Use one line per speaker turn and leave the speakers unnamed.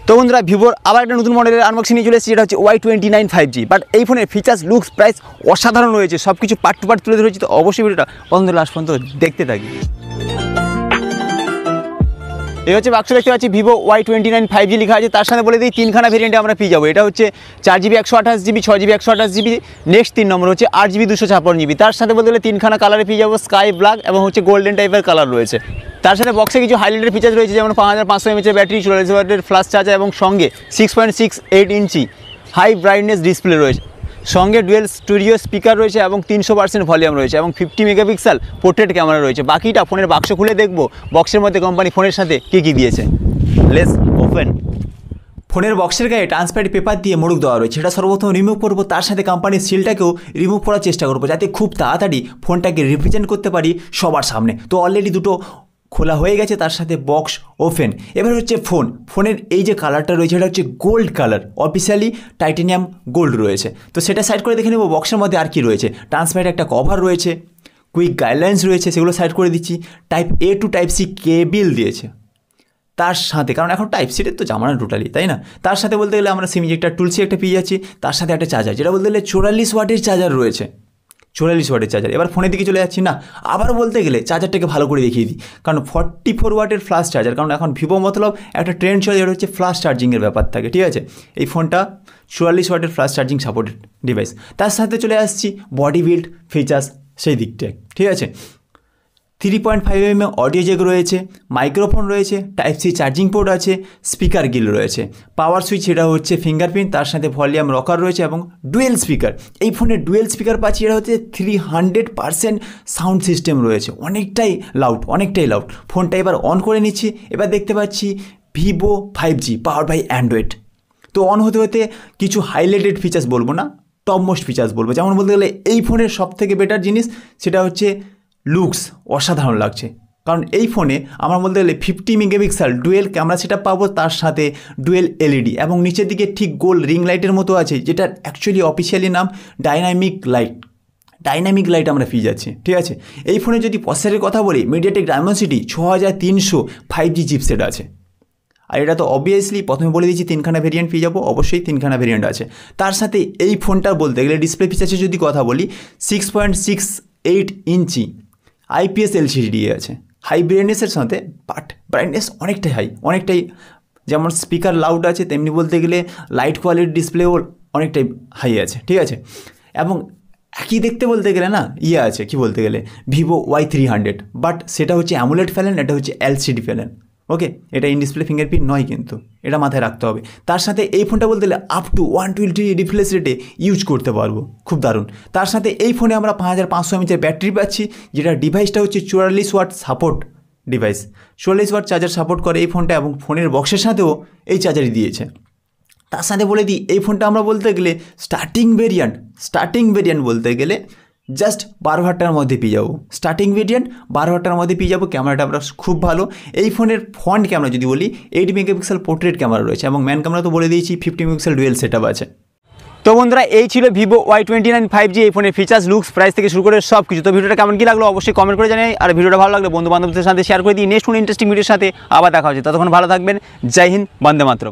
তো বন্ধুরা ভিভোর আবার একটা নতুন মডেলের আনবক্সিং নিয়ে চলে এসেছি, যেটা হচ্ছে Y29 5G। বাট এই ফোনের ফিচার্স লুকস প্রাইস অসাধারণ রয়েছে, সব কিছু পার্ট টু পার্ট তুলে ধরেছি। তো অবশ্যই ভিডিওটা প্রথম থেকে লাস্ট পর্যন্ত দেখতে থাকি। এই হচ্ছে বাক্স দেখতে পাচ্ছি, ভিভো Y29 5G লেখা আছে। তার সাথে বলে দিই তিনখানা ভেরিয়েন্টে আমরা পেয়ে যাবো। এটা হচ্ছে 4GB 128GB, 6GB 128GB, next 3 নম্বর হচ্ছে 8GB 256GB। তার সাথে বলতে গেলে তিনখানা কালারে পেয়ে যাবো, স্কাই ব্ল্যাক এবং হচ্ছে গোল্ডেন টাইপের কালার রয়েছে। তার সাথে বক্সে কিছু হাইলাইটেড ফিচার রয়েছে, যেমন 5500 mAh ব্যাটারি, 44 ওয়াটের ফ্লাশ চার্জার এবং সঙ্গে 6.68 ইঞ্চি হাই ব্রাইটনেস ডিসপ্লে রয়েছে। সঙ্গে ডুয়েল স্টুডিও স্পিকার রয়েছে এবং 300% ভলিউম রয়েছে এবং 50 মেগাপিক্সেল পোর্ট্রেট ক্যামেরা রয়েছে। বাকিটা ফোনের বাক্স খুলে দেখবো বক্সের মধ্যে কোম্পানি ফোনের সাথে কী দিয়েছে। Let's open. ফোনের বক্সের গায়ে ট্রান্সপারেন্ট পেপার দিয়ে মোড়ক দেওয়া রয়েছে, সেটা সর্বপ্রথম রিমুভ করবো। তার সাথে কোম্পানির সিলটাকেও রিমুভ করার চেষ্টা করবো, যাতে খুব তাড়াতাড়ি ফোনটাকে রিপ্রেজেন্ট করতে পারি সবার সামনে। তো অলরেডি দুটো খোলা হয়ে গেছে, তার সাথে বক্স ওপেন। এবার হচ্ছে ফোনের এই যে কালারটা রয়েছে, এটা হচ্ছে gold colour, officially titanium gold রয়েছে। তো সেটা সাইড করে দেখে নেবো বক্সের মধ্যে আর কি রয়েছে। ট্রান্সপারেন্ট একটা কভার রয়েছে, কুইক গাইডলাইন্স রয়েছে, সেগুলো সাইড করে দিচ্ছি। Type A to type C cable দিয়েছে তার সাথে, কারণ এখন টাইপ সিটের তো জামানা টোটালি, তাই না। তার সাথে বলতে গেলে আমরা সিম ইজেক্টর টুলসি একটা পেয়ে যাচ্ছি। তার সাথে একটা চার্জার, যেটা বলতে গেলে 44 ওয়াটের চার্জার রয়েছে, 44 ওয়াটের চার্জার। এবার ফোনের দিকে চলে যাচ্ছি না, আবার বলতে গেলে চার্জারটাকে ভালো করে দেখিয়ে দিই, কারণ 44 ওয়াটের ফ্লাশ চার্জার। কারণ এখন ভিভো মতলব একটা ট্রেন্ড চলে, যেটা হচ্ছে ফ্লাশ চার্জিংয়ের ব্যাপার থাকে, ঠিক আছে। এই ফোনটা 44 ওয়াটের ফ্লাশ চার্জিং সাপোর্টেড ডিভাইস। তার সাথে চলে আসছি বডি বিল্ড ফিচার্স, সেই দিকটায়, ঠিক আছে। 3.5mm অডিও জ্যাক রয়েছে, মাইক্রোফোন রয়েছে, টাইপ C চার্জিং পোর্ট আছে, স্পিকার গিল রয়েছে, পাওয়ার সুইচ সেটা হচ্ছে ফিঙ্গারপ্রিন্ট, তার সাথে ভলিউম রকার রয়েছে এবং ডুয়েল স্পিকার। এই ফোনে ডুয়েল স্পিকার পাচ্ছি, এটা হচ্ছে 300% সাউন্ড সিস্টেম রয়েছে, অনেকটাই লাউড। ফোনটা এবার অন করে নিচ্ছি। এবার দেখতে পাচ্ছি Vivo 5G power by Android. তো অন হতে হতে কিছু হাইলাইটেড ফিচার্স বলবো না, টপ মোস্ট ফিচার্স বলবো। যেমন বলতে গেলে এই ফোনের সবথেকে বেটার জিনিস সেটা হচ্ছে লুকস, অসাধারণ লাগছে। কারণ এই ফোনে আমরা বলতে গেলে 50 megapixel dual camera set up পাবো, তার সাথে ডুয়েল LED এবং নিচের দিকে ঠিক গোল রিং লাইটের মতো আছে, যেটার অ্যাকচুয়ালি অফিসিয়ালি নাম ডাইনামিক লাইট আমরা পেয়ে যাচ্ছি, ঠিক আছে। এই ফোনে যদি প্রসেসরের কথা বলি, মিডিয়াটেক ডায়মেনসিটি 6300 5G চিপসেট আছে। আর এটা তো অবভিয়াসলি প্রথমে বলে দিচ্ছি তিনখানা ভেরিয়েন্ট পেয়ে যাবো, অবশ্যই তিনখানা ভেরিয়েন্ট আছে। তার সাথে এই ফোনটা বলতে গেলে ডিসপ্লে ফিচার্সে যদি কথা বলি, 6.68 ইঞ্চি IPS LCD আছে। হাই ব্রাইটনেসের সাথে বাট ব্রাইটনেস অনেকটাই যেমন স্পিকার লাউড আছে, তেমনি বলতে গেলে লাইট কোয়ালিটি ডিসপ্লেও অনেকটাই হাই আছে, ঠিক আছে। এবং একই দেখতে বলতে গেলে না আছে কি বলতে গেলে ভিভো Y300, বাট সেটা হচ্ছে অ্যামোলেড প্যানেল, এটা হচ্ছে LCD প্যানেল। ওকে, এটা ইন ডিসপ্লে ফিঙ্গারপ্রিন্ট নয়, কিন্তু এটা মাথায় রাখতে হবে। তার সাথে এই ফোনটা বলতে গেলে আপ টু 120 রিফ্রেশ রেটে ইউজ করতে পারবো, খুব দারুণ। তার সাথে এই ফোনে আমরা 5500 mAh ব্যাটারি পাচ্ছি, যেটা ডিভাইসটা হচ্ছে 44 watt support device, 44 watt charger support করে এই ফোনটা, এবং ফোনের বক্সের সাথেও এই চার্জারই দিয়েছে। তার সাথে বলে দিই এই ফোনটা আমরা বলতে গেলে স্টার্টিং ভেরিয়েন্ট বলতে গেলে জাস্ট 12,000 টাকার মধ্যে পেয়ে যাবো। স্টার্টিং ভেরিয়েন্ট 12,000 টাকার মধ্যে পেয়ে যাবো। ক্যামেরাটা আমরা খুব ভালো। এই ফোনের ফ্রন্ট ক্যামেরা যদি বলি 8 মেগাপিক্সেল পোর্ট্রেট ক্যামেরা রয়েছে এবং ম্যান ক্যামেরা তো বলে দিয়েছি 50 মেগাপিক্সেল ডুয়েল সেট আপ আছে। তো বন্ধুরা এই ছিল ভিভো Y29 5G। এই ফোনের ফিচার্স, লুকস, প্রাইস থেকে শুরু করে সব কিছু। তো ভিডিওটা কেমন কি লাগলো অবশ্যই কমেন্ট করে জানাই, আর ভিডিওটা ভালো লাগলে বন্ধু বান্ধবদের সাথে শেয়ার করে দিই। নেক্সট কোনো ইন্টারেস্টিং ভিডিওর সাথে আবার দেখা হচ্ছে, ততক্ষণ ভালো থাকবেন। জয় হিন্দ, বন্দে মাতরম।